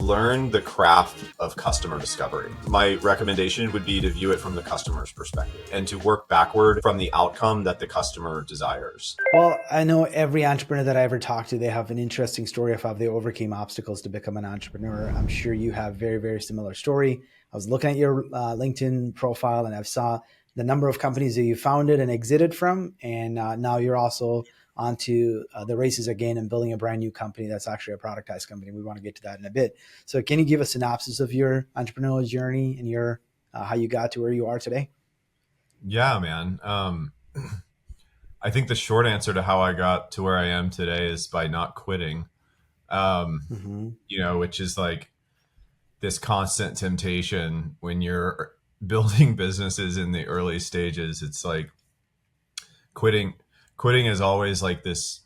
learn the craft of customer discovery. My recommendation would be to view it from the customer's perspective and to work backward from the outcome that the customer desires. Well, I know every entrepreneur that I ever talked to, they have an interesting story of how they overcame obstacles to become an entrepreneur. I'm sure you have very, very similar story. I was looking at your LinkedIn profile and I saw the number of companies that you founded and exited from. And now you're also onto the races again and building a brand new company that's actually a productized company. We want to get to that in a bit. So can you give a synopsis of your entrepreneurial journey and your how you got to where you are today? Yeah, man. I think the short answer to how I got to where I am today is by not quitting, which is like this constant temptation when you're building businesses in the early stages. It's like quitting is always like this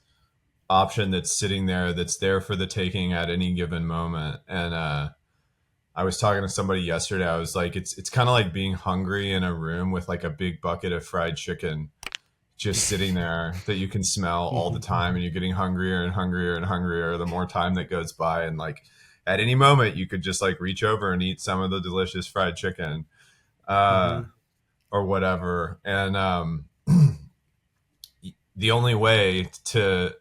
option that's sitting there, that's there for the taking at any given moment. And I was talking to somebody yesterday. I was like, it's kind of like being hungry in a room with like a big bucket of fried chicken just sitting there that you can smell all the time, and you're getting hungrier and hungrier and hungrier the more time that goes by. And like at any moment you could just like reach over and eat some of the delicious fried chicken or whatever. And the only way to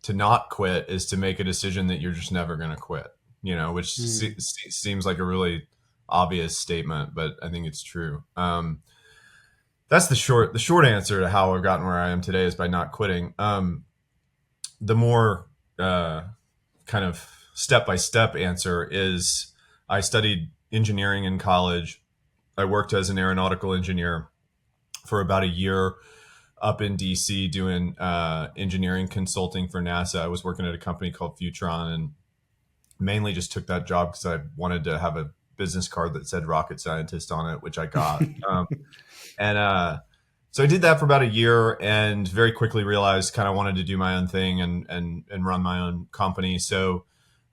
not quit is to make a decision that you're just never going to quit, which seems like a really obvious statement, but I think it's true. That's the short answer to how I've gotten where I am today, is by not quitting. The more kind of step-by-step answer is I studied engineering in college. I worked as an aeronautical engineer for about a year up in DC doing engineering consulting for NASA. I was working at a company called Futron and mainly just took that job because I wanted to have a business card that said rocket scientist on it, which I got. So I did that for about a year and very quickly realized kind of wanted to do my own thing and run my own company. So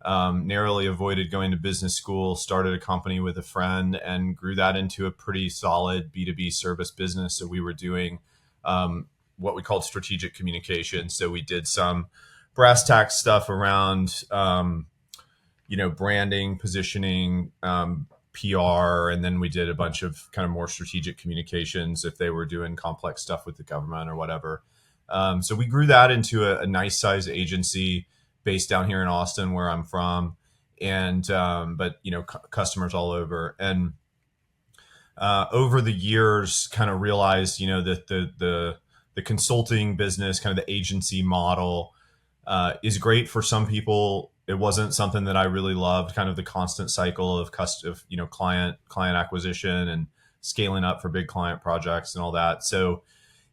narrowly avoided going to business school, started a company with a friend and grew that into a pretty solid B2B service business. So we were doing what we called strategic communication. So we did some brass tacks stuff around, branding, positioning, PR, and then we did a bunch of kind of more strategic communications if they were doing complex stuff with the government or whatever. So we grew that into a nice size agency based down here in Austin, where I'm from, and but customers all over. And over the years, kind of realized that the consulting business, kind of the agency model, is great for some people. It wasn't something that I really loved, kind of the constant cycle of client acquisition and scaling up for big client projects and all that. So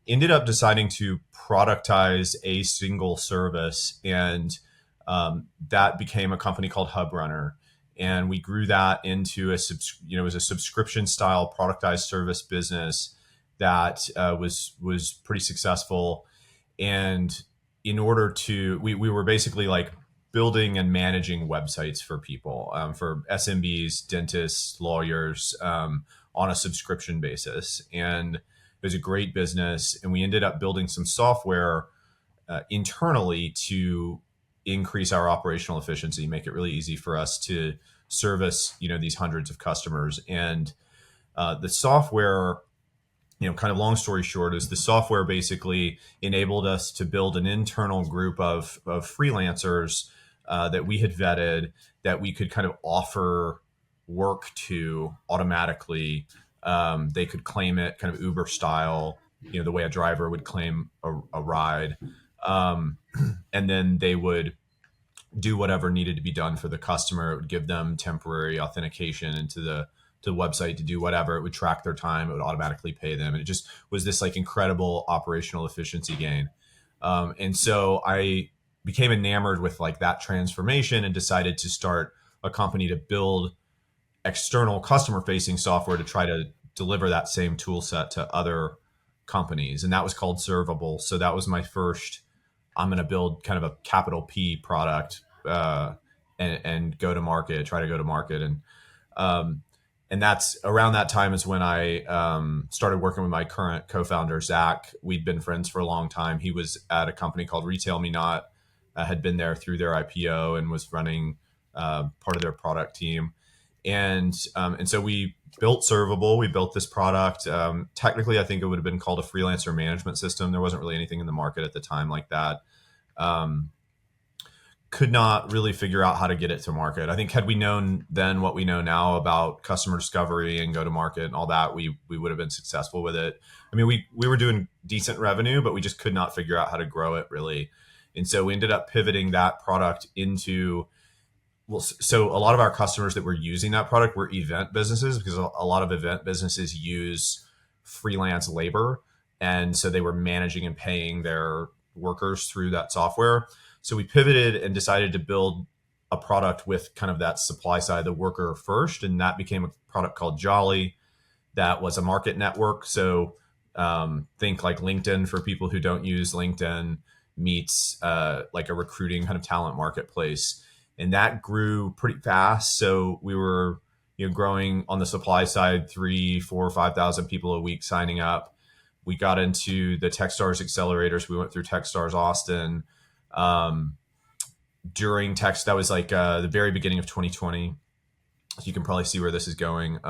ended up deciding to productize a single service, and that became a company called Hub Runner. And we grew that into it was a subscription style productized service business that was pretty successful. And in order to, we were basically like building and managing websites for people, for SMBs, dentists, lawyers, on a subscription basis. And it was a great business. And we ended up building some software internally to increase our operational efficiency, make it really easy for us to service, these hundreds of customers. And the software, kind of long story short, is the software basically enabled us to build an internal group of freelancers that we had vetted, that we could kind of offer work to automatically. They could claim it kind of Uber style, the way a driver would claim a ride. And then they would do whatever needed to be done for the customer. It would give them temporary authentication into the website to do whatever. It would track their time. It would automatically pay them. And it just was this like incredible operational efficiency gain. And so I became enamored with like that transformation and decided to start a company to build external customer facing software to try to deliver that same tool set to other companies. And that was called Servable. So that was my first, I'm going to build kind of a capital P product and go to market, try to go to market. And that's around that time is when I started working with my current co-founder, Zach. We'd been friends for a long time. He was at a company called Retail Me Not, had been there through their IPO and was running part of their product team. And so we built Servable. We built this product. Technically, I think it would have been called a freelancer management system. There wasn't really anything in the market at the time like that. Um, could not really figure out how to get it to market. I think had we known then what we know now about customer discovery and go to market and all that, we would have been successful with it. I mean, we were doing decent revenue, but we just could not figure out how to grow it really. And so we ended up pivoting that product into, well, so a lot of our customers that were using that product were event businesses, because a lot of event businesses use freelance labor. And so they were managing and paying their workers through that software. So we pivoted and decided to build a product with kind of that supply side, the worker first. And that became a product called Jolly that was a market network. So think like LinkedIn for people who don't use LinkedIn meets like a recruiting kind of talent marketplace. And that grew pretty fast. So we were, growing on the supply side, 3, 4, 5,000 people a week signing up. We got into the Techstars accelerators. We went through Techstars Austin during that was like the very beginning of 2020. So you can probably see where this is going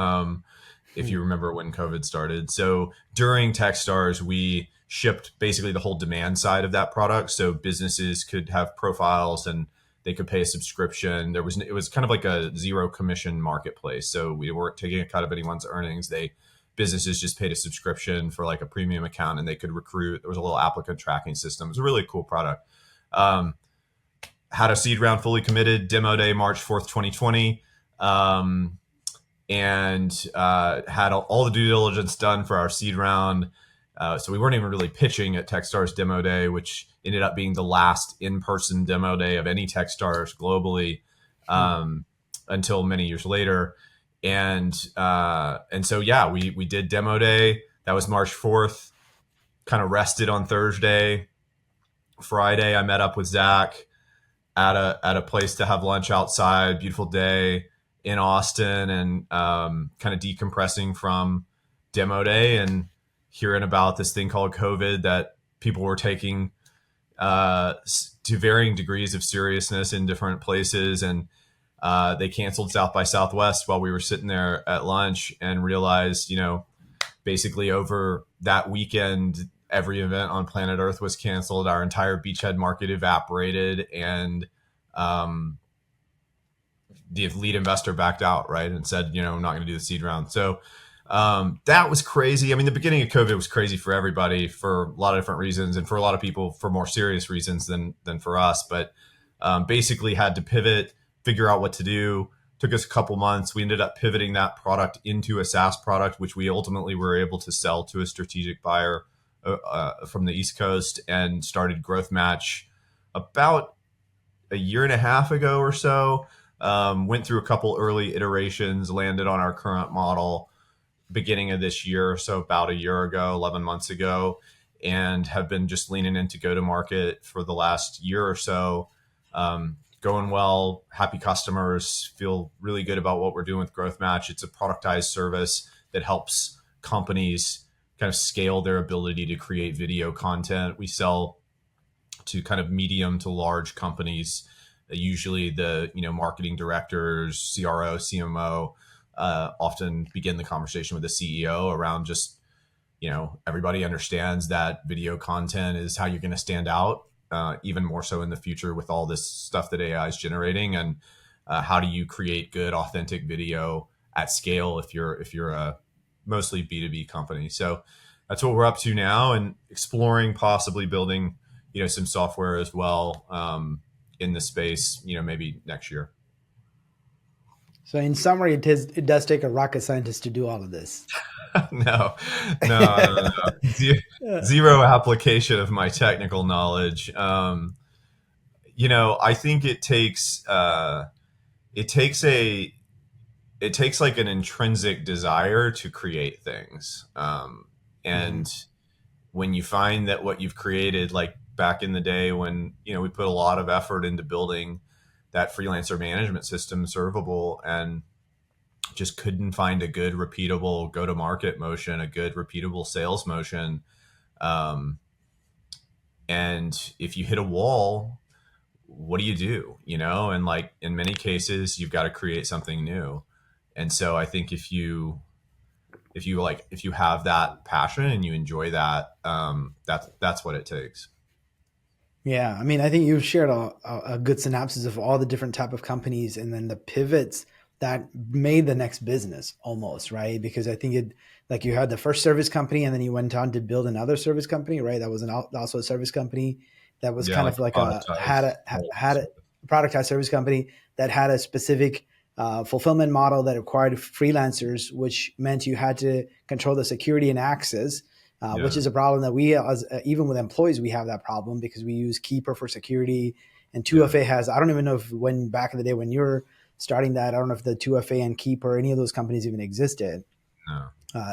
if you remember when COVID started. So during Techstars, we shipped basically the whole demand side of that product. So businesses could have profiles and they could pay a subscription. It was kind of like a zero commission marketplace. So we weren't taking a cut of anyone's earnings. Businesses just paid a subscription for like a premium account and they could recruit. There was a little applicant tracking system. It was a really cool product. Had a seed round fully committed, demo day, March 4th, 2020. And had all the due diligence done for our seed round. So we weren't even really pitching at Techstars demo day, which ended up being the last in-person demo day of any Techstars globally until many years later. And so, yeah, we did demo day. That was March 4th, kind of rested on Thursday. Friday, I met up with Zach at a place to have lunch outside. Beautiful day in Austin, and kind of decompressing from demo day and hearing about this thing called COVID that people were taking to varying degrees of seriousness in different places. And they canceled South by Southwest while we were sitting there at lunch, and realized, basically over that weekend, every event on planet Earth was canceled. Our entire beachhead market evaporated, and the lead investor backed out, right, and said, I'm not going to do the seed round. So that was crazy. I mean, the beginning of COVID was crazy for everybody for a lot of different reasons, and for a lot of people for more serious reasons than for us. But basically had to pivot, figure out what to do. Took us a couple months. We ended up pivoting that product into a SaaS product, which we ultimately were able to sell to a strategic buyer from the East Coast, and started Growth Match about a year and a half ago or so. Went through a couple early iterations, landed on our current model beginning of this year, so about a year ago, 11 months ago, and have been just leaning into go to market for the last year or so. Going well, happy customers, feel really good about what we're doing with Growth Match. It's a productized service that helps companies kind of scale their ability to create video content. We sell to kind of medium to large companies, usually the marketing directors, CRO, CMO, often begin the conversation with the CEO around just, everybody understands that video content is how you're going to stand out, even more so in the future with all this stuff that AI is generating. And how do you create good, authentic video at scale if you're a mostly B2B company? So that's what we're up to now, and exploring possibly building, some software as well in the space, maybe next year. So in summary, it does take a rocket scientist to do all of this. No. Zero application of my technical knowledge. I think it takes like an intrinsic desire to create things. And when you find that what you've created, like back in the day when, we put a lot of effort into building that freelancer management system, Servable, and just couldn't find a good repeatable go-to-market motion, a good repeatable sales motion. And if you hit a wall, what do you do, and like in many cases you've got to create something new. And so I think if you have that passion and you enjoy that, that's what it takes. Yeah, I mean, I think you've shared a good synopsis of all the different type of companies and then the pivots that made the next business almost, right? Because I think it, like you had the first service company and then you went on to build another service company, right? That was also a service company that was Yeah, kind like of like a a had productized a had a productized service company that had a specific fulfillment model that required freelancers, which meant you had to control the security and access, which yeah, is a problem that we, as even with employees, we have that problem because we use Keeper for security, and yeah, 2FA has. I don't even know if when back in the day when you're starting that, I don't know if the 2FA and Keeper, any of those companies even existed. no.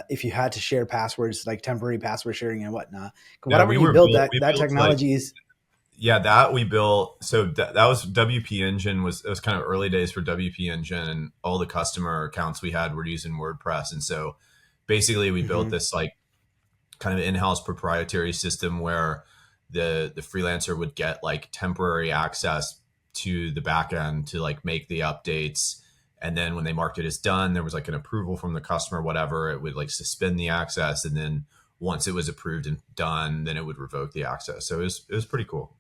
If you had to share passwords, like temporary password sharing and whatnot, No, whatever you build, that we built like, technology is. yeah, that we built. So that was WP Engine. It was kind of early days for WP Engine, and all the customer accounts we had were using WordPress. And so basically we built Mhm. this like kind of in-house proprietary system where the freelancer would get like temporary access to the back end to like make the updates. And then when they marked it as done, there was like an approval from the customer, whatever, it would like suspend the access. And then once it was approved and done, then it would revoke the access. So it was pretty cool.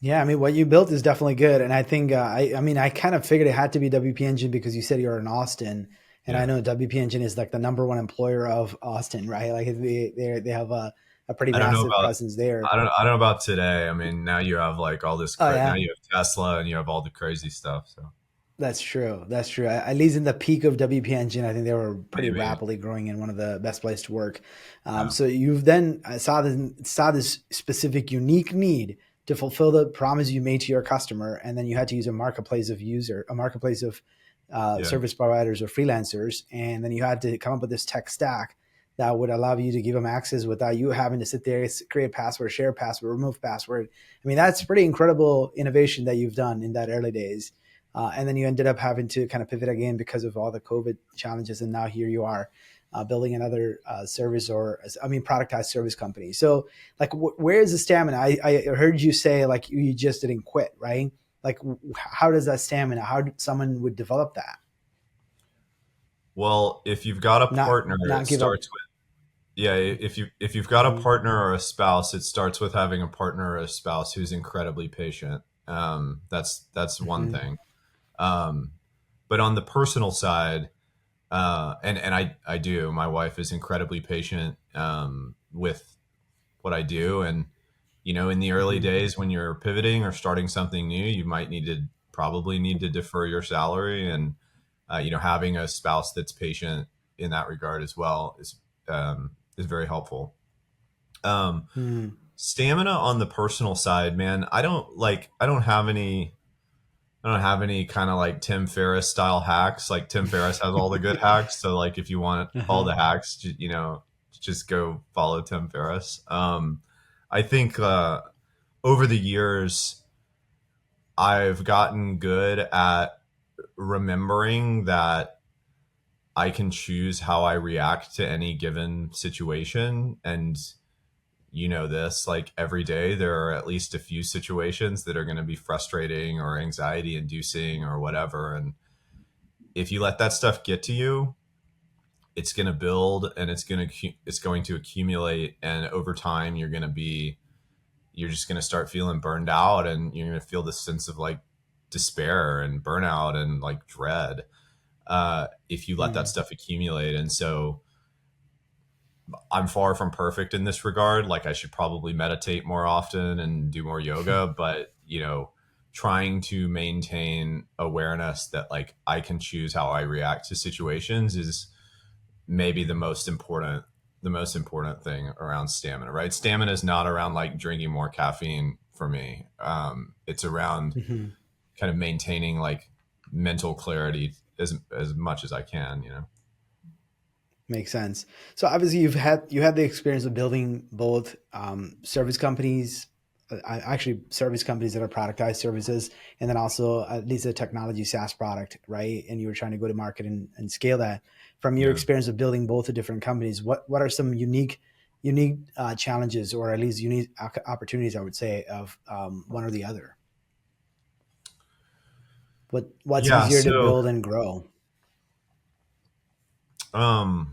Yeah, I mean, what you built is definitely good, and I think I mean, I kind of figured it had to be WP Engine because you said you're in Austin, and I Yeah. know WP Engine is like the number one employer of Austin, right? Like they have a pretty I don't know massive about presence there. I don't know about today. I mean, now you have like all this Oh now yeah, you have Tesla and you have all the crazy stuff. So that's true. That's true. At least in the peak of WP Engine, I think they were pretty maybe. rapidly growing and one of the best places to work. Yeah. So you've then saw this specific unique need to fulfill the promise you made to your customer, and then you had to use a marketplace of Yeah. service providers or freelancers, and then you had to come up with this tech stack that would allow you to give them access without you having to sit there, create password, share password, remove password. I mean, that's pretty incredible innovation that you've done in that early days. And then you ended up having to kind of pivot again because of all the COVID challenges. And now here you are building another service or, I mean, productized service company. So, like, where is the stamina? I heard you say, like, you just didn't quit, right? Like, how does that stamina, how did someone would develop that? Well, if you've got a partner, it Not give up. starts with yeah, if you've got a Mm-hmm. partner or a spouse, it starts with having a partner or a spouse who's incredibly patient. That's one Mm-hmm. thing. Um, but on the personal side, and I do. My wife is incredibly patient with what I do, and in the early Mm-hmm. days when you're pivoting or starting something new, you might probably need to defer your salary, and having a spouse that's patient in that regard as well is very helpful. Um, Mm-hmm. Stamina on the personal side, man. I don't have any kind of like Tim Ferriss style hacks. Like Tim Ferriss has all the good hacks. So like if you want all Uh-huh. the hacks, just go follow Tim Ferriss. I think over the years I've gotten good at remembering that I can choose how I react to any given situation. And this, like every day, there are at least a few situations that are going to be frustrating or anxiety inducing or whatever. And if you let that stuff get to you, it's going to build and it's going to accumulate. And over time, you're just going to start feeling burned out, and you're going to feel this sense of like despair and burnout and like dread if you let that Mm-hmm. stuff accumulate. And so I'm far from perfect in this regard. Like I should probably meditate more often and do more yoga, but trying to maintain awareness that like I can choose how I react to situations is maybe the most important thing around stamina, right? Stamina is not around like drinking more caffeine for me. It's around Mm-hmm. kind of maintaining like mental clarity as much as I can. Makes sense. So obviously you had the experience of building both service companies, actually service companies that are productized services, and then also at least a technology SaaS product, right? And you were trying to go to market and scale that. From your Yeah. experience of building both the different companies, what are some unique challenges or at least unique opportunities, I would say, of one or the other? What's Yeah. easier to So, build and grow? um,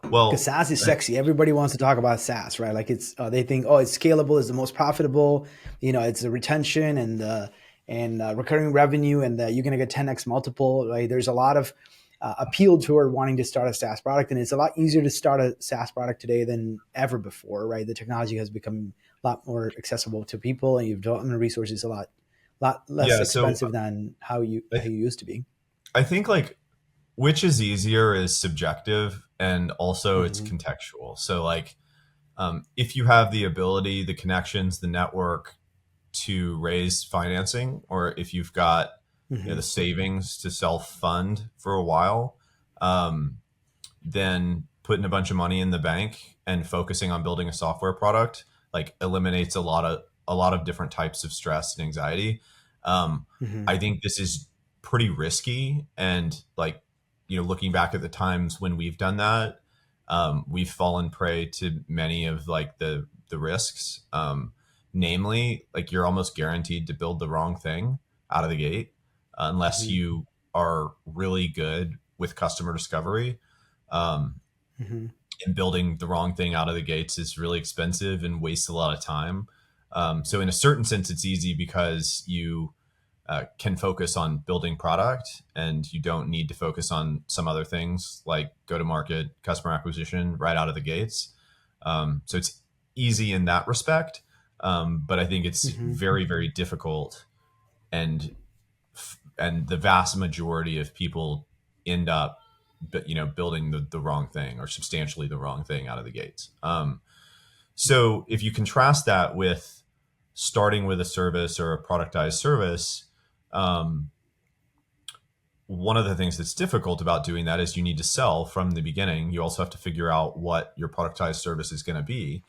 Because well, SaaS is sexy. Everybody wants to talk about SaaS, right? Like it's they think, oh, it's scalable, is the most profitable. It's the retention and the and recurring revenue, and you're going to get 10x multiple. Right? There's a lot of appeal toward wanting to start a SaaS product, and it's a lot easier to start a SaaS product today than ever before. Right? The technology has become a lot more accessible to people, and your development resources lot less yeah. So expensive than I, how you used to be. I think like which is easier is subjective and also it's Mm-hmm. contextual. So like, if you have the ability, the connections, the network to raise financing, or if you've got Mm-hmm. the savings to self fund for a while, um, then putting a bunch of money in the bank and focusing on building a software product like eliminates a lot of different types of stress and anxiety. Um, Mm-hmm. I think this is pretty risky, and like looking back at the times when we've done that, we've fallen prey to many of like the risks. Namely, like you're almost guaranteed to build the wrong thing out of the gate unless Mm-hmm. you are really good with customer discovery. Um, Mm-hmm. and building the wrong thing out of the gates is really expensive and wastes a lot of time. So, in a certain sense, it's easy because you can focus on building product and you don't need to focus on some other things like go to market, customer acquisition right out of the gates. So, it's easy in that respect. But I think it's Mm-hmm. very, very difficult, and the vast majority of people end up building the wrong thing or substantially the wrong thing out of the gates. So if you contrast that with starting with a service or a productized service, um, one of the things that's difficult about doing that is you need to sell from the beginning. You also have to figure out what your productized service is going to be.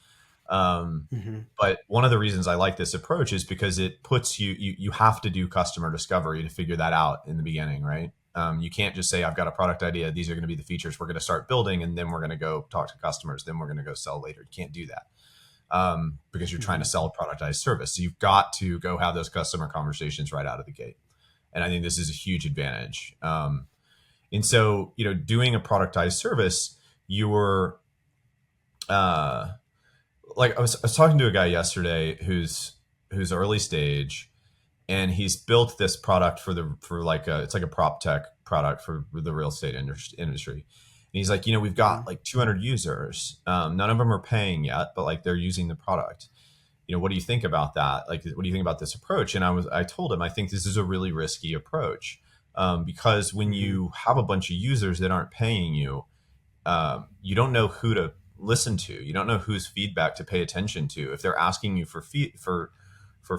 um, Mm-hmm. but one of the reasons I like this approach is because it puts you have to do customer discovery to figure that out in the beginning, right? You can't just say I've got a product idea, these are going to be the features we're going to start building, and then we're going to go talk to customers, then we're going to go sell later. You can't do that, because you're trying to Mm-hmm. sell a productized service. So you've got to go have those customer conversations right out of the gate, and I think this is a huge advantage. And so doing a productized service, you're uh, like I was talking to a guy yesterday who's early stage, and he's built this product for like it's like a prop tech product for the real estate industry. And he's like, we've Mm-hmm. got like 200 users. None of them are paying yet, but like they're using the product. What do you think about that? Like, what do you think about this approach? And I told him I think this is a really risky approach, because when Mm-hmm. you have a bunch of users that aren't paying you, you don't know who to listen to. You don't know whose feedback to pay attention to. If they're asking you for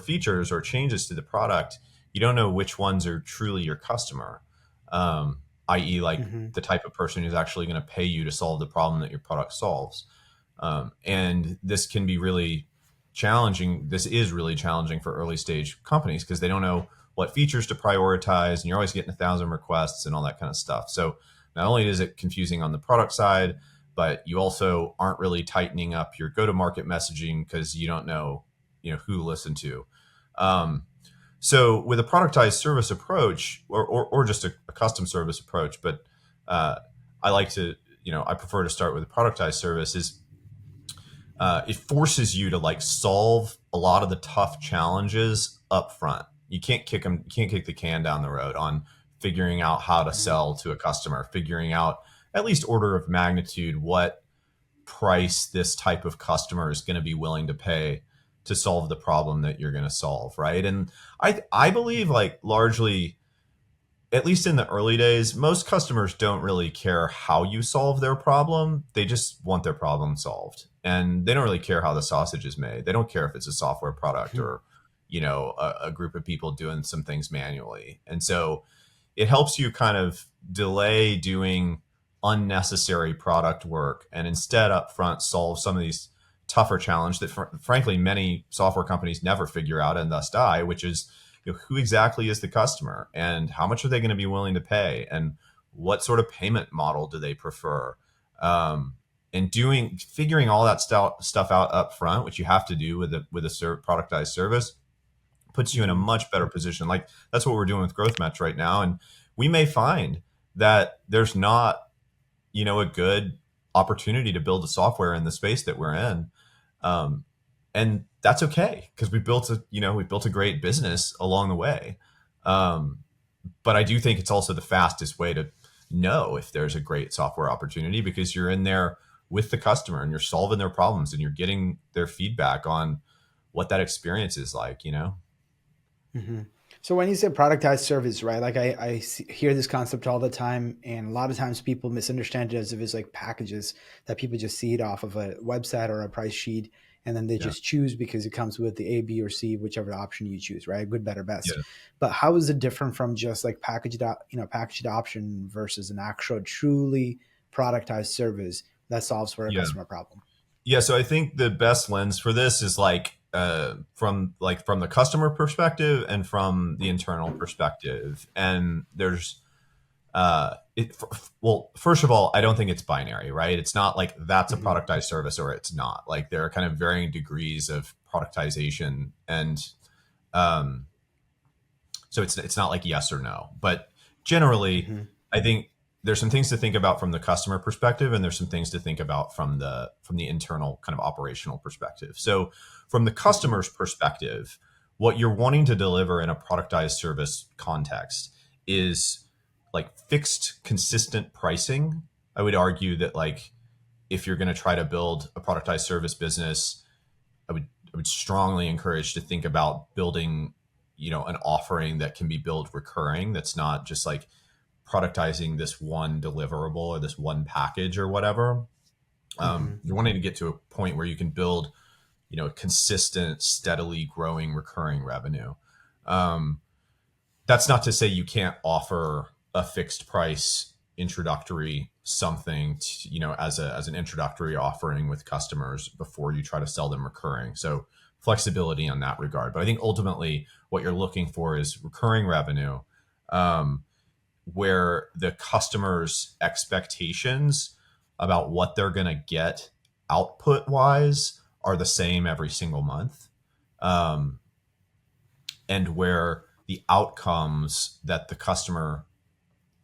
features or changes to the product, you don't know which ones are truly your customer, i.e., like Mm-hmm. the type of person who's actually going to pay you to solve the problem that your product solves. And this can be really challenging. This is really challenging for early stage companies because they don't know what features to prioritize, and you're always getting 1,000 requests and all that kind of stuff. So not only is it confusing on the product side, but you also aren't really tightening up your go-to-market messaging because you don't know, who to listen to. Um, so with a productized service approach, or just a custom service approach, but I like to, I prefer to start with a productized service. Is it forces you to like solve a lot of the tough challenges up front. You can't kick the can down the road on figuring out how to Mm-hmm. sell to a customer, figuring out at least order of magnitude what price this type of customer is going to be willing to pay to solve the problem that you're going to solve, right? And I believe like largely, at least in the early days, most customers don't really care how you solve their problem. They just want their problem solved. And they don't really care how the sausage is made. They don't care if it's a software product or, a group of people doing some things manually. And so it helps you kind of delay doing unnecessary product work and instead up front solve some of these tougher challenge that frankly many software companies never figure out and thus die, which is who exactly is the customer and how much are they going to be willing to pay and what sort of payment model do they prefer. And figuring all that stuff out up front, which you have to do with a productized service, puts you in a Mm-hmm. much better position. Like that's what we're doing with Growth Match right now. And we may find that there's not, a good opportunity to build a software in the space that we're in. Um, and that's okay because we built a great business along the way. Um, but I do think it's also the fastest way to know if there's a great software opportunity because you're in there with the customer and you're solving their problems and you're getting their feedback on what that experience is like. Mm-hmm. So when you say productized service, right? Like hear this concept all the time, and a lot of times people misunderstand it as if it's like packages that people just see it off of a website or a price sheet, and then they Yeah. just choose because it comes with the A, B, or C, whichever option you choose, right? Good, better, best. Yeah. But how is it different from just like packaged option versus an actual truly productized service that solves for a Yeah. customer problem? Yeah, so I think the best lens for this is from the customer perspective and from the internal perspective. And there's well, first of all, I don't think it's binary, right? It's not like that's a Mm-hmm. productized service or it's not. Like there are kind of varying degrees of productization, and um, so it's not like yes or no. But generally, Mm-hmm. I think there's some things to think about from the customer perspective, and there's some things to think about from the internal kind of operational perspective. So from the Mm-hmm. customer's perspective, what you're wanting to deliver in a productized service context is like fixed, consistent pricing. I would argue that like if you're going to try to build a productized service business, I would strongly encourage to think about building, an offering that can be built recurring. That's not just like productizing this one deliverable or this one package or whatever. Mm-hmm. You're wanting to get to a point where you can build, a consistent, steadily growing, recurring revenue. Um, that's not to say you can't offer a fixed price introductory something as an introductory offering with customers before you try to sell them recurring. So flexibility on that regard, but I think ultimately what you're looking for is recurring revenue, um, where the customer's expectations about what they're going to get output wise are the same every single month, um, and where the outcomes that the customer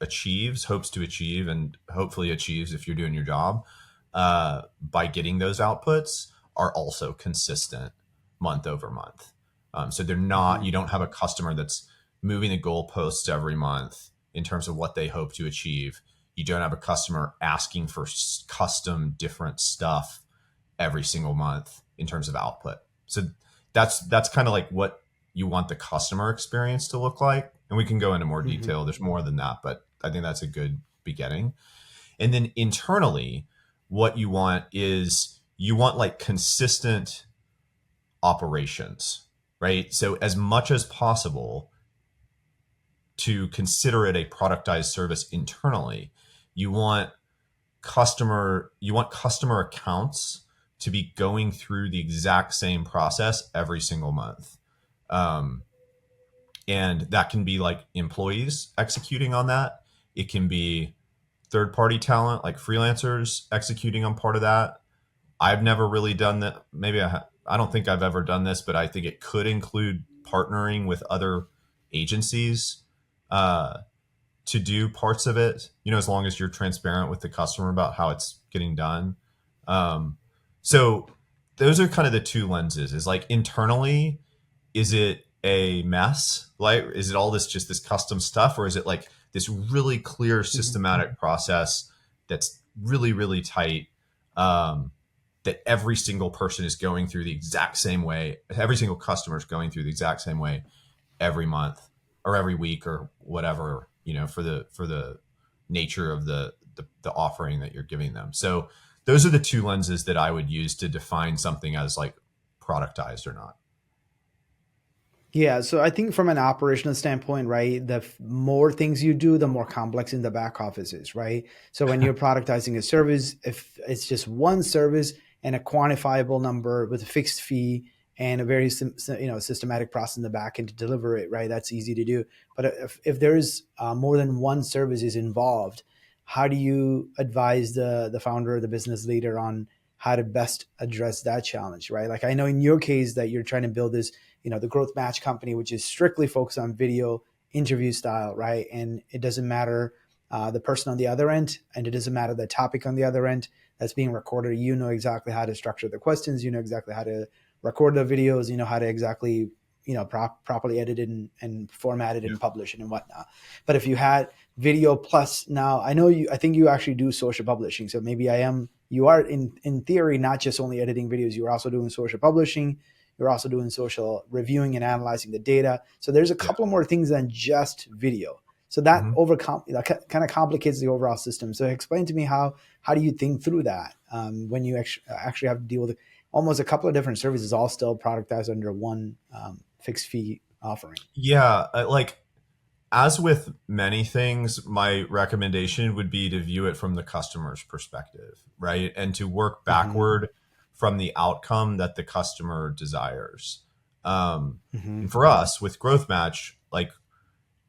hopes to achieve, and hopefully achieves if you're doing your job by getting those outputs are also consistent month over month. So they're not, Mm-hmm. you don't have a customer that's moving the goalposts every month in terms of what they hope to achieve. You don't have a customer asking for custom different stuff every single month in terms of output. So that's kind of like what you want the customer experience to look like. And we can go into more Mm-hmm. detail. There's more than that, but I think that's a good beginning. And then internally, what you want like consistent operations, right? So as much as possible to consider it a productized service internally, you want customer accounts to be going through the exact same process every single month. Um, and that can be like employees executing on that. It can be third party talent like freelancers executing on part of that. I've never really done that. Maybe I don't think I've ever done this, but I think it could include partnering with other agencies uh, to do parts of it, as long as you're transparent with the customer about how it's getting done. Um, so those are kind of the two lenses, is like internally, is it a mess? Like, is it all just this custom stuff, or is it like this really clear Mm-hmm. systematic process that's really, really tight, um, that every single person is going through the exact same way, every single customer is going through the exact same way every month or every week or whatever, for the nature of the offering that you're giving them. So those are the two lenses that I would use to define something as like productized or not. Yeah, so I think from an operational standpoint, right, the more things you do, the more complex in the back office is, right? So when you're productizing a service, if it's just one service and a quantifiable number with a fixed fee and a very systematic process in the back end to deliver it, right, that's easy to do. But if there's more than one service is involved, how do you advise the founder or the business leader on how to best address that challenge, right? Like I know in your case that you're trying to build this the growth match company, which is strictly focused on video interview style, right? And it doesn't matter the person on the other end, and it doesn't matter the topic on the other end that's being recorded. You know exactly how to structure the questions. You know exactly how to record the videos. You know how to exactly properly edit it and format it Yeah. and publish it and whatnot. But if you had video plus, now I think you actually do social publishing. So maybe you are in theory not just only editing videos, you're also doing social publishing. You're also doing social reviewing and analyzing the data. So there's a Yeah. couple more things than just video. So that Mhm. kind of complicates the overall system. So explain to me how do you think through that when you actually have to deal with almost a couple of different services, all still productized under one fixed fee offering. Yeah, like as with many things, my recommendation would be to view it from the customer's perspective, right? And to work Mm-hmm. backward from the outcome that the customer desires. Mm-hmm. And for us with Growth Match, like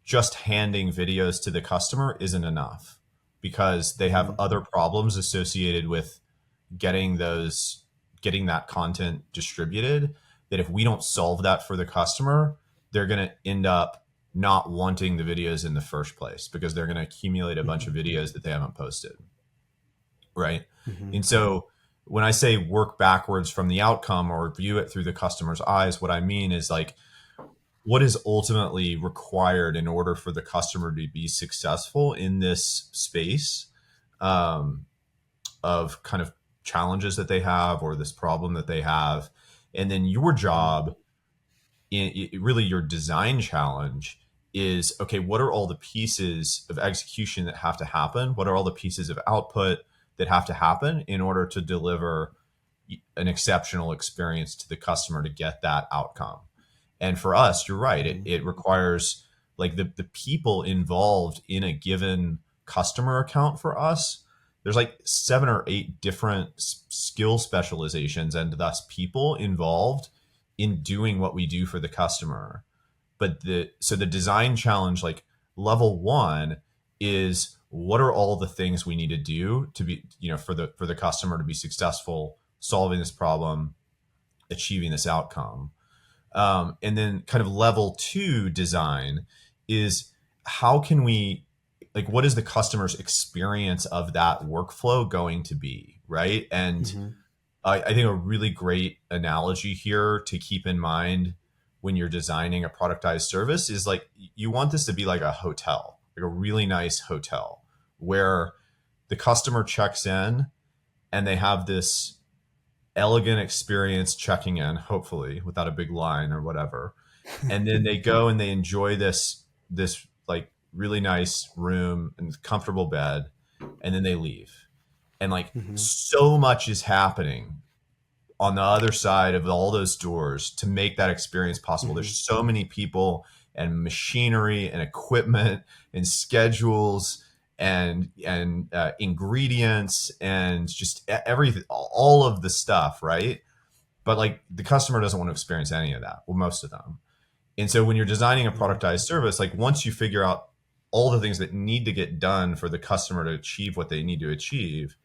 just handing videos to the customer isn't enough because they have Mm-hmm. other problems associated with getting getting that content distributed, that if we don't solve that for the customer, they're going to end up not wanting the videos in the first place because they're going to accumulate a bunch Mm-hmm. of videos that they haven't posted, right? Mm-hmm. And so when I say work backwards from the outcome or view it through the customer's eyes, what I mean is like what is ultimately required in order for the customer to be successful in this space, um, of kind of challenges that they have or this problem that they have. And then your Mm-hmm. job, really your design challenge is, okay, what are all the pieces of execution that have to happen? What are all the pieces of output that have to happen in order to deliver an exceptional experience to the customer to get that outcome? And for us, you're right. Mm-hmm. It requires like the people involved in a given customer account for us. There's like 7 or 8 different skill specializations and thus people involved in doing what we do for the customer. But the design challenge, like level one, is what are all the things we need to do to be, for the customer to be successful solving this problem, achieving this outcome. And then kind of level two design is how can we, like, what is the customer's experience of that workflow going to be, right? And Mm-hmm. I think a really great analogy here to keep in mind when you're designing a productized service is like you want this to be like a hotel, like a really nice hotel where the customer checks in and they have this elegant experience checking in, hopefully without a big line or whatever. And then they go and they enjoy this like really nice room and comfortable bed, and then they leave. And like Mm-hmm. so much is happening on the other side of all those doors to make that experience possible. There's Mm-hmm. so many people and machinery and equipment and schedules and ingredients and just everything, all of the stuff, right? But like the customer doesn't want to experience any of that. Well, most of them. And so when you're designing a Mm-hmm. productized service, like once you figure out all the things that need to get done for the customer to achieve what they need to achieve,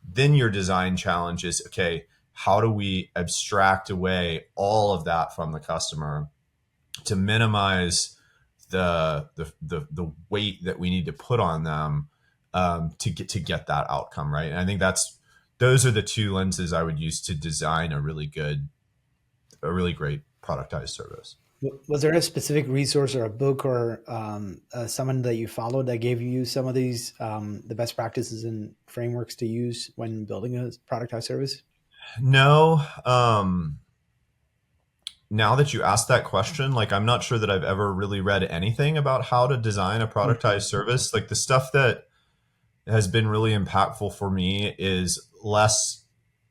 then your design challenge is, okay, how do we abstract away all of that from the customer to minimize the weight that we need to put on them, to get that outcome, right? And I think those are the two lenses I would use to design a really great productized service. Was there a specific resource or a book or someone that you followed that gave you some of these the best practices and frameworks to use when building a productized service? No, now that you asked that question, like I'm not sure that I've ever really read anything about how to design a Mm-hmm. productized service. Like the stuff that has been really impactful for me is less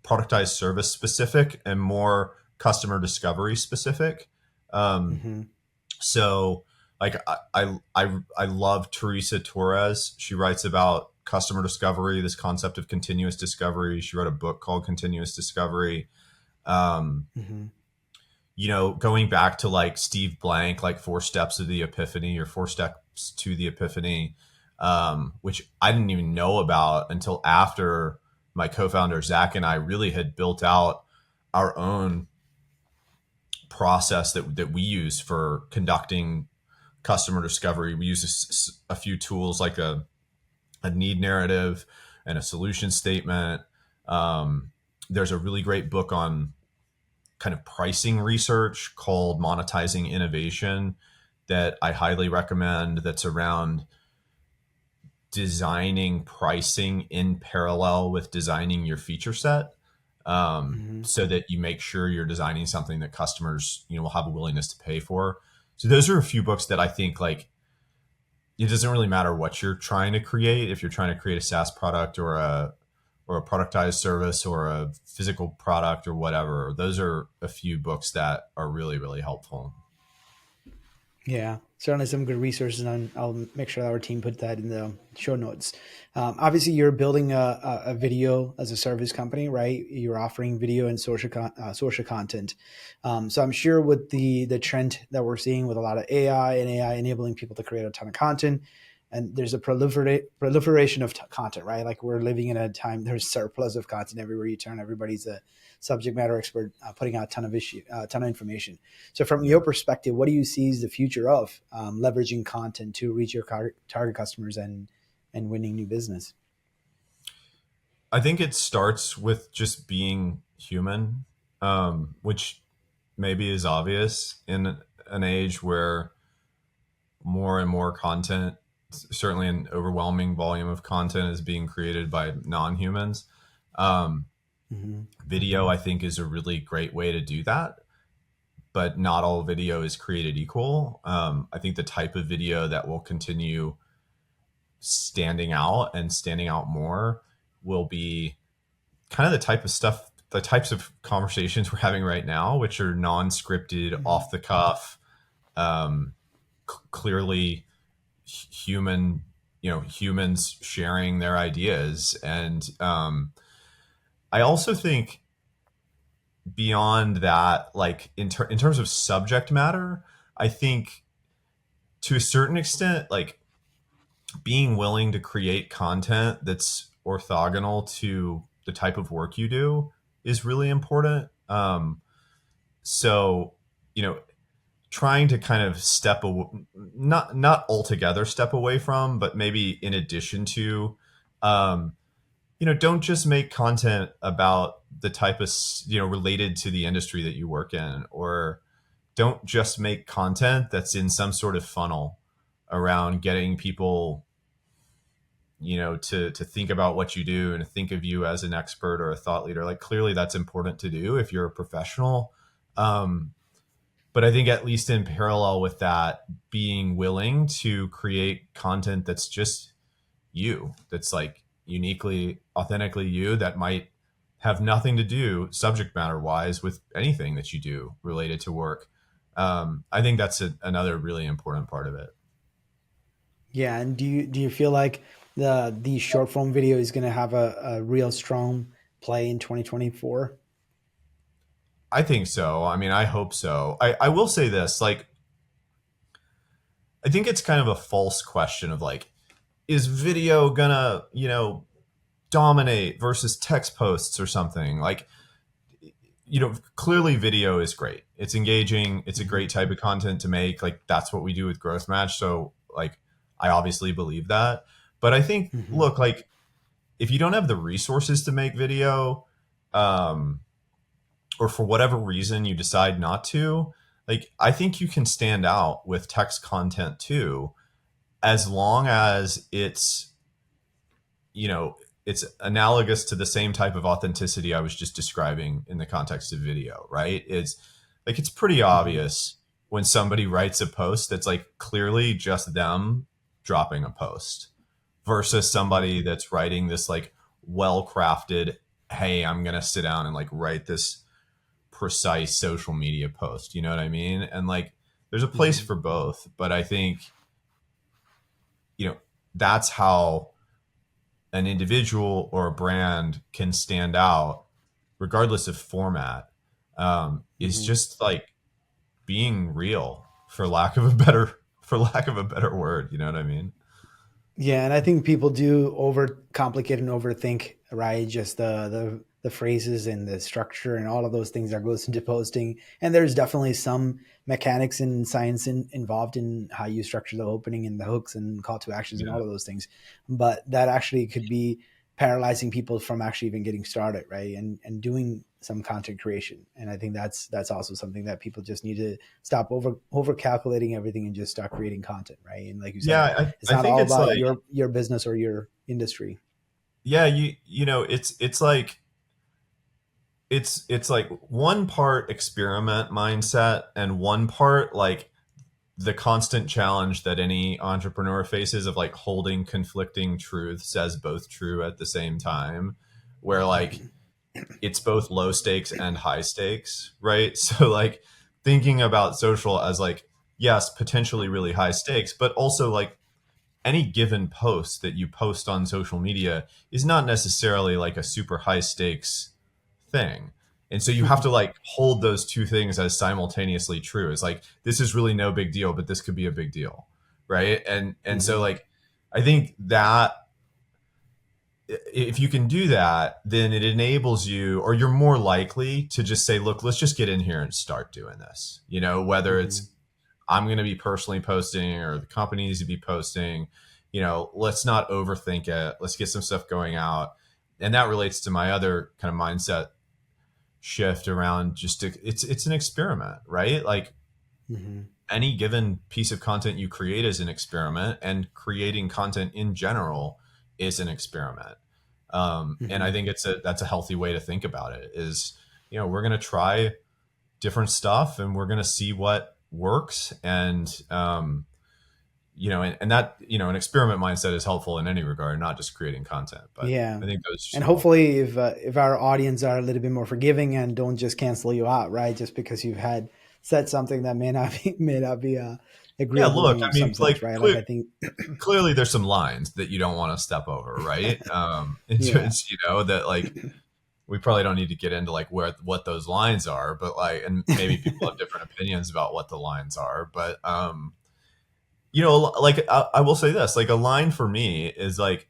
productized service specific and more customer discovery specific. Um, Mm-hmm. so like I love Teresa Torres. She writes about customer discovery, this concept of continuous discovery. She wrote a book called Continuous Discovery. Um, Mm-hmm. Going back to like Steve Blank, like 4 steps of the epiphany or 4 steps to the epiphany, which I didn't even know about until after my co-founder Zach and I really had built out our own process that we use for conducting customer discovery. We use a few tools like a need narrative and a solution statement. There's a really great book on kind of pricing research called Monetizing Innovation that I highly recommend, that's around designing pricing in parallel with designing your feature set, Mm-hmm. so that you make sure you're designing something that customers, will have a willingness to pay for. So those are a few books that I think, like, it doesn't really matter what you're trying to create. If you're trying to create a SaaS product or a productized service or a physical product or whatever, those are a few books that are really, really helpful. Yeah, certainly some good resources, and I'll make sure that our team put that in the show notes. Obviously, you're building a video as a service company, right? You're offering video and social content. So I'm sure with the trend that we're seeing with a lot of AI and AI enabling people to create a ton of content, and there's a proliferation of content, right? Like we're living in a time there's surplus of content everywhere you turn. Everybody's a subject matter expert, putting out a ton of information. So, from your perspective, what do you see as the future of leveraging content to reach your target customers and winning new business? I think it starts with just being human, which maybe is obvious in an age where more and more content, certainly an overwhelming volume of content, is being created by non-humans. Um, Mm-hmm. Video, I think, is a really great way to do that, but not all video is created equal. I think the type of video that will continue standing out more will be kind of the type of stuff, the types of conversations we're having right now, which are non-scripted, Mm-hmm. off the cuff, um, clearly human, humans sharing their ideas. And I also think beyond that, like in terms of subject matter, I think to a certain extent, like being willing to create content that's orthogonal to the type of work you do is really important. So, you know, trying to kind of not altogether step away from, but maybe in addition to, um, don't just make content about the type of, related to the industry that you work in, or don't just make content that's in some sort of funnel around getting people, to think about what you do and to think of you as an expert or a thought leader. Like, clearly that's important to do if you're a professional. Um, but I think at least in parallel with that, being willing to create content that's just you, that's like uniquely, authentically you, that might have nothing to do subject matter wise with anything that you do related to work. I think that's another really important part of it. Yeah, and do you feel like the short form video is going to have a real strong play in 2024? I think so. I mean, I hope so. I will say this, like, I think it's kind of a false question of like, is video gonna, dominate versus text posts or something? Like, clearly video is great. It's engaging. It's a Mm-hmm. great type of content to make. Like, that's what we do with Growth Match. So, like, I obviously believe that. But I think, Mm-hmm. look, like, if you don't have the resources to make video, um, or for whatever reason you decide not to, like, I think you can stand out with text content too, as long as you know, it's analogous to the same type of authenticity I was just describing in the context of video, right? It's like, it's pretty Mm-hmm. obvious when somebody writes a post that's like clearly just them dropping a post versus Mm-hmm. somebody that's writing this like well crafted, hey, I'm going to sit down and like write this precise social media post. You know what I mean? And like, there's a place Mm-hmm. for both, but I think, you know, that's how an individual or a brand can stand out regardless of format, is Mm-hmm. just like being real, for lack of a better word. You know what I mean? Yeah, and I think people do overcomplicate and overthink, right? Just the phrases and the structure and all of those things that goes into posting. And there's definitely some mechanics and science involved in how you structure the opening and the hooks and call to actions and Yeah. all of those things. But that actually could be paralyzing people from actually even getting started, right? And doing some content creation. And I think that's also something that people just need to stop over calculating everything and just start creating content, right? And like you said, Yeah. it's I not think all it's about like, your business or your industry. yeah, it's like, it's like one part experiment mindset and one part like the constant challenge that any entrepreneur faces of like holding conflicting truths as both true at the same time, where like Mm-hmm. it's both low stakes and high stakes, right? So like thinking about social as like, yes, potentially really high stakes, but also like any given post that you post on social media is not necessarily like a super high stakes thing. And so you have to like hold those two things as simultaneously true. It's like this is really no big deal, but this could be a big deal, right? And so Mm-hmm. like I think that if you can do that, then it enables you, or you're more likely to just say, look, let's just get in here and start doing this. You know, whether Mm-hmm. it's I'm going to be personally posting or the company needs to be posting, you know, let's not overthink it. Let's get some stuff going out. And that relates to my other kind of mindset shift around it's an experiment, right? Like Mm-hmm. any given piece of content you create is an experiment, and creating content in general is an experiment. And I Mm-hmm. think that's a healthy way to think about it. Is we're going to try different stuff and we're going to see what works, and and that an experiment mindset is helpful in any regard, not just creating content. But Yeah. I think those And two all. hopefully if our audience are a little bit more forgiving and don't just cancel you out, right? Just because you've had said something that may not be Yeah, agreeable look, in I some mean, sense, like right? Like I think clearly there's some lines that you don't want to step over, right? yeah. It's that like we probably don't need to get into like what those lines are, but like, and maybe people have different opinions about what the lines are, but like I will say this, like a line for me is like,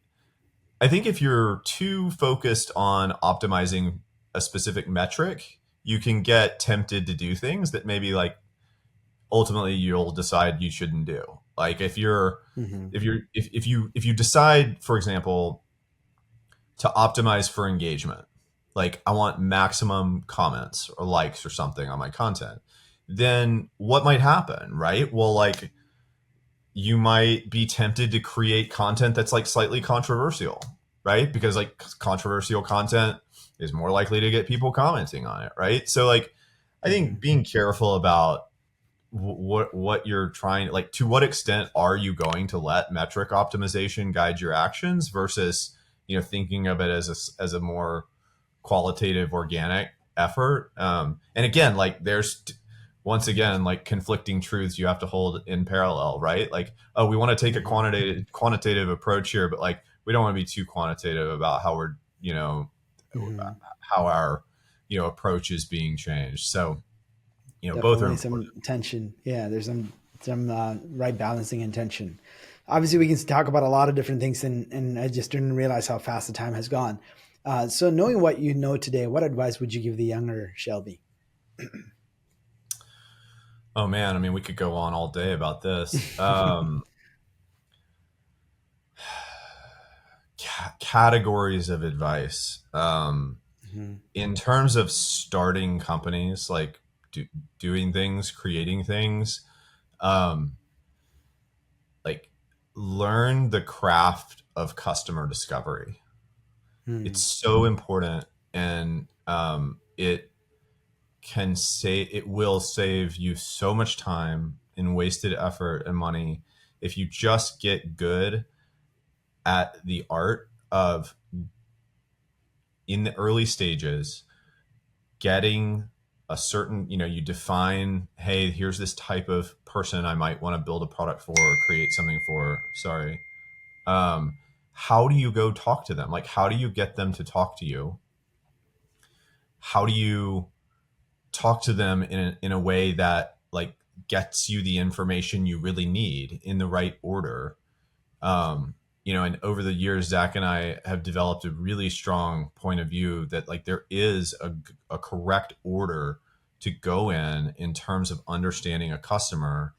I think if you're too focused on optimizing a specific metric, you can get tempted to do things that maybe like ultimately you'll decide you shouldn't do. Like Hmm. if you decide, for example, to optimize for engagement, like I want maximum comments or likes or something on my content, then what might happen, right? Well, like you might be tempted to create content that's like slightly controversial, right? Because like controversial content is more likely to get people commenting on it, right? So like I think Hmm. being careful about what you're trying, like to what extent are you going to let metric optimization guide your actions versus thinking of it as a more qualitative organic effort. And again, like there's once again like conflicting truths you have to hold in parallel, right? Like, oh, we want to take a Hmm. quantitative approach here, but like we don't want to be too quantitative about how we're Hmm. how our approach is being changed. So both are Definitely important. some tension. Yeah, there's some right balancing and tension. Obviously, we can talk about a lot of different things, and I just didn't realize how fast the time has gone. So, knowing what you know today, what advice would you give the younger Shelby? Oh man, I mean, we could go on all day about this. Categories of advice. Hmm. In terms of starting companies, like doing things, creating things, um, like learn the craft of customer discovery. It's Hmm. so important, and it will save you so much time and wasted effort and money if you just get good at the art of, in the early stages, getting a certain, you define, hey, here's this type of person I might want to build a product for or create something for. Sorry. Um, how do you go talk to them? Like, how do you get them to talk to you? How do you talk to them in a way that like gets you the information you really need in the right order? and over the years, Zach and I have developed a really strong point of view that like there is a correct order to go in terms of understanding a customer.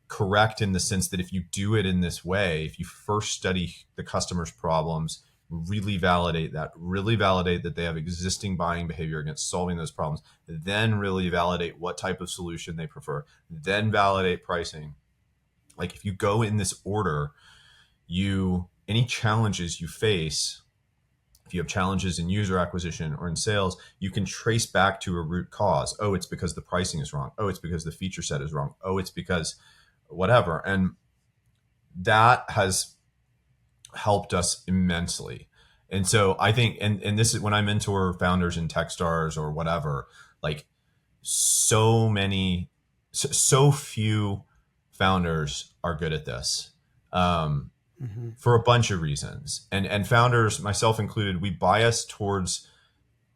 Correct in the sense that if you do it in this way, if you first study the customer's problems, really validate that they have existing buying behavior against solving those problems, then really validate what type of solution they prefer, then validate pricing. Like if you go in this order, any challenges you face, if you have challenges in user acquisition or in sales, you can trace back to a root cause. Oh, it's because the pricing is wrong. Oh, it's because the feature set is wrong. Oh, it's because whatever. And that has helped us immensely. And so I think, and this is when I mentor founders in Techstars or whatever, like so few founders are good at this. For a bunch of reasons. And founders, myself included, we bias towards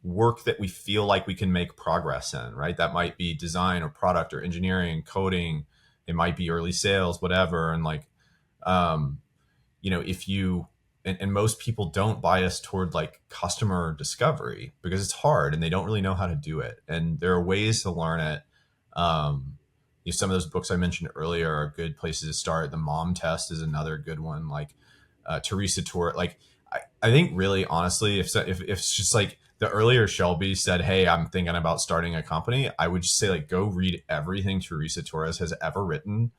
work that we feel like we can make progress in, right? That might be design or product or engineering, coding. It might be early sales, whatever. And like, if you, and most people don't bias toward like customer discovery because it's hard and they don't really know how to do it. And there are ways to learn it. Some of those books I mentioned earlier are good places to start. The Mom Test is another good one. Like Teresa Tor. Like I think really honestly, if it's just like the earlier Shelby said, "Hey, I'm thinking about starting a company," I would just say like go read everything Teresa Torres has ever written,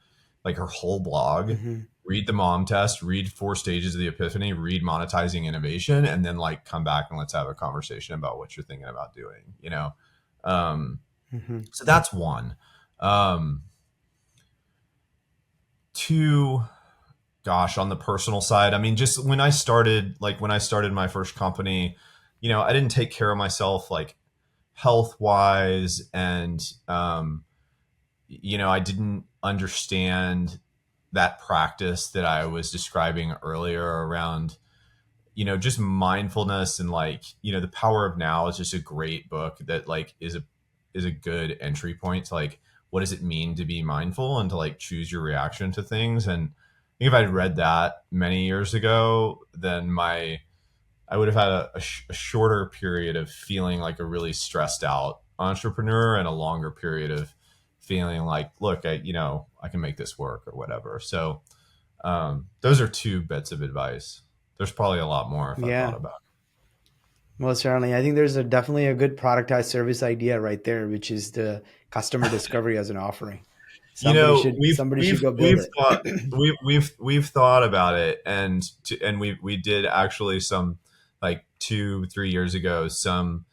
like her whole blog. Mm-hmm. Read the Mom Test. Read 4 Stages of the Epiphany. Read Monetizing Innovation, and then like come back and let's have a conversation about what you're thinking about doing. Mm-hmm. So that's one. Two, gosh, on the personal side, I mean, just when I started my first company, I didn't take care of myself like health wise, and I didn't understand that practice that I was describing earlier around just mindfulness. And like The Power of Now is just a great book that like is a good entry point to like what does it mean to be mindful and to like choose your reaction to things. And I think if I'd read that many years ago, then I would have had a shorter period of feeling like a really stressed out entrepreneur and a longer period of feeling like, look, I can make this work or whatever. So those are two bits of advice. There's probably a lot more if I thought Yeah, about it. most certainly. I think there's definitely a good productized service idea right there, which is the customer discovery as an offering. Somebody should go build We've it. thought we've thought about it, and we did actually some like 2-3 years ago some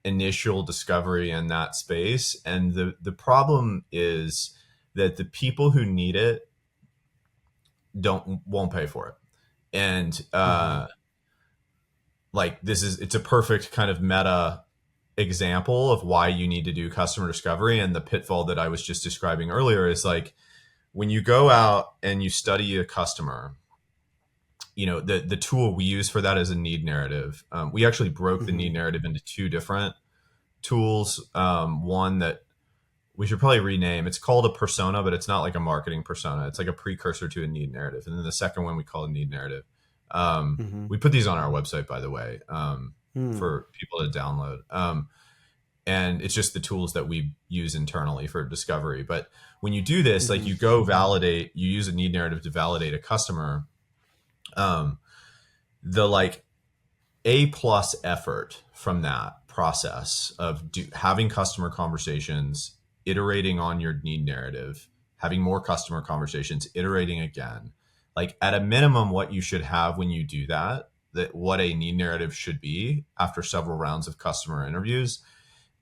initial discovery in that space. And the problem is that the people who need it won't pay for it. And Mm-hmm. like it's a perfect kind of meta example of why you need to do customer discovery. And the pitfall that I was just describing earlier is like when you go out and you study a customer, the tool we use for that is a need narrative. We actually broke the Mm-hmm. need narrative into two different tools. One that we should probably rename. It's called a persona, but it's not like a marketing persona. It's like a precursor to a need narrative. And then the second one we call a need narrative. Mm-hmm. We put these on our website, by the way, Mm. for people to download. And it's just the tools that we use internally for discovery. But when you do this, like Mm-hmm. you use a need narrative to validate a customer. Um, the like A plus effort from that process of having customer conversations, iterating on your need narrative, having more customer conversations, iterating again. Like at a minimum, what you should have when you do that what a need narrative should be after several rounds of customer interviews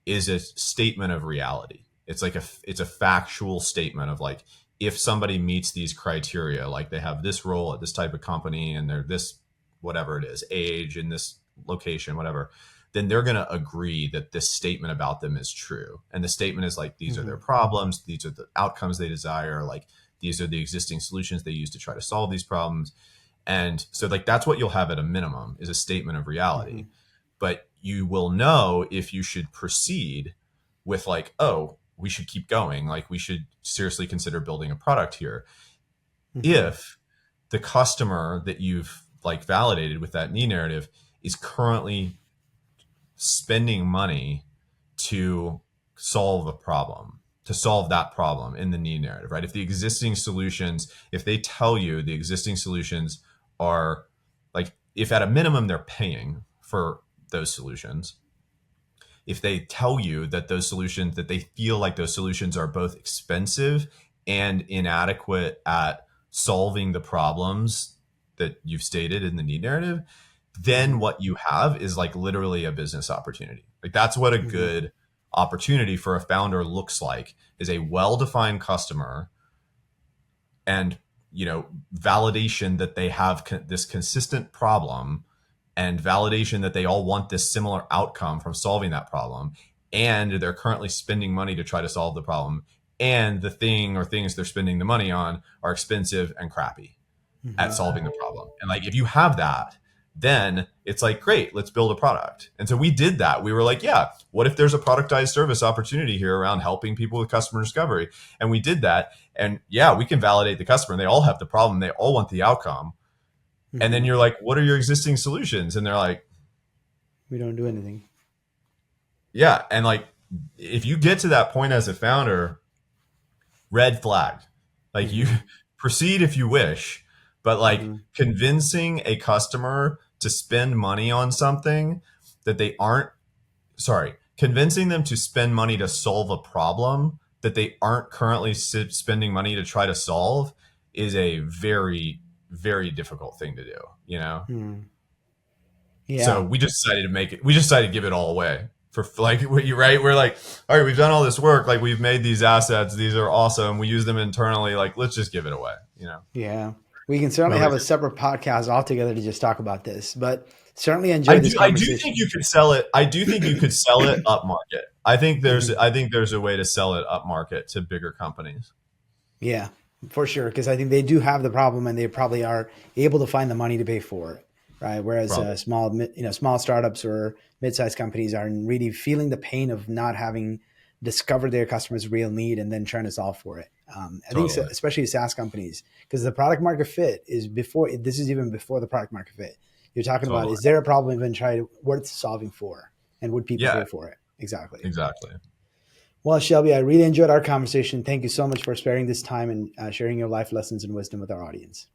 is a statement of reality. It's a factual statement of like, if somebody meets these criteria, like they have this role at this type of company and they're this, whatever it is, age in this location, whatever, then they're going to agree that this statement about them is true. And the statement is like, these are Mm-hmm. their problems. These are the outcomes they desire. Like these are the existing solutions they use to try to solve these problems. And so like, that's what you'll have at a minimum is a statement of Mm-hmm. reality. But you will know if you should proceed with like, oh, we should keep going. Like we should seriously consider building a product here. Mm-hmm. If the customer that you've like validated with that need narrative is currently spending money to solve a problem, to solve that problem in the need narrative, right? If the existing solutions, if they tell you the existing solutions are like, if at a minimum they're paying for those solutions, if they tell you that those solutions, that they feel like those solutions are both expensive and inadequate at solving the problems that you've stated in the need narrative, then what you have is like literally a business opportunity. Like that's what a good opportunity for a founder looks like, is a well-defined customer and, you know, validation that they have this consistent problem, and validation that they all want this similar outcome from solving that problem, and they're currently spending money to try to solve the problem, and the thing or things they're spending the money on are expensive and crappy at solving the problem. And like, if you have that, then it's like, great, let's build a product. And so we did that. We were like, yeah, what if there's a productized service opportunity here around helping people with customer discovery? And we did that. And yeah, we can validate the customer. They all have the problem. They all want the outcome. And then you're like, what are your existing solutions? And they're like, we don't do anything. Yeah. And like, if you get to that point as a founder, red flag, like you proceed if you wish, but like convincing a customer to spend money on something that they aren't, convincing them to spend money to solve a problem that they aren't currently spending money to try to solve is a very, very difficult thing to do, you know? Yeah. So we just decided to make it, we just decided to give it all away for like, right? We're like, all right, we've done all this work. Like we've made these assets. These are awesome. We use them internally. Like, let's just give it away, you know? Yeah. We can certainly have a separate podcast altogether to just talk about this, but certainly enjoy this conversation. I do think you could sell it. I do think you could sell it up market. I think there's a way to sell it up market to bigger companies. Yeah, for sure. Because I think they do have the problem, and they probably are able to find the money to pay for it, right? Whereas small startups or mid-sized companies are really feeling the pain of not having discovered their customer's real need and then trying to solve for it. I think especially SaaS companies, because the product market fit is even before the product market fit. You're talking about, is there a problem even worth solving for, and would people pay for it? Exactly. Well, Shelby, I really enjoyed our conversation. Thank you so much for sparing this time and sharing your life lessons and wisdom with our audience.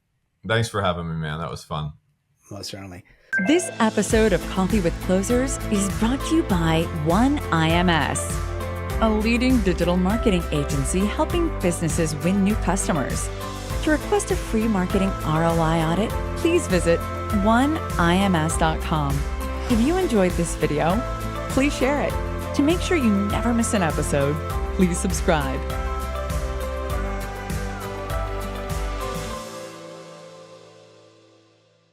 Thanks for having me, man. That was fun. Most certainly. This episode of Coffee with Closers is brought to you by One IMS, a leading digital marketing agency helping businesses win new customers. To request a free marketing ROI audit, please visit oneims.com. If you enjoyed this video, please share it. To make sure you never miss an episode, please subscribe.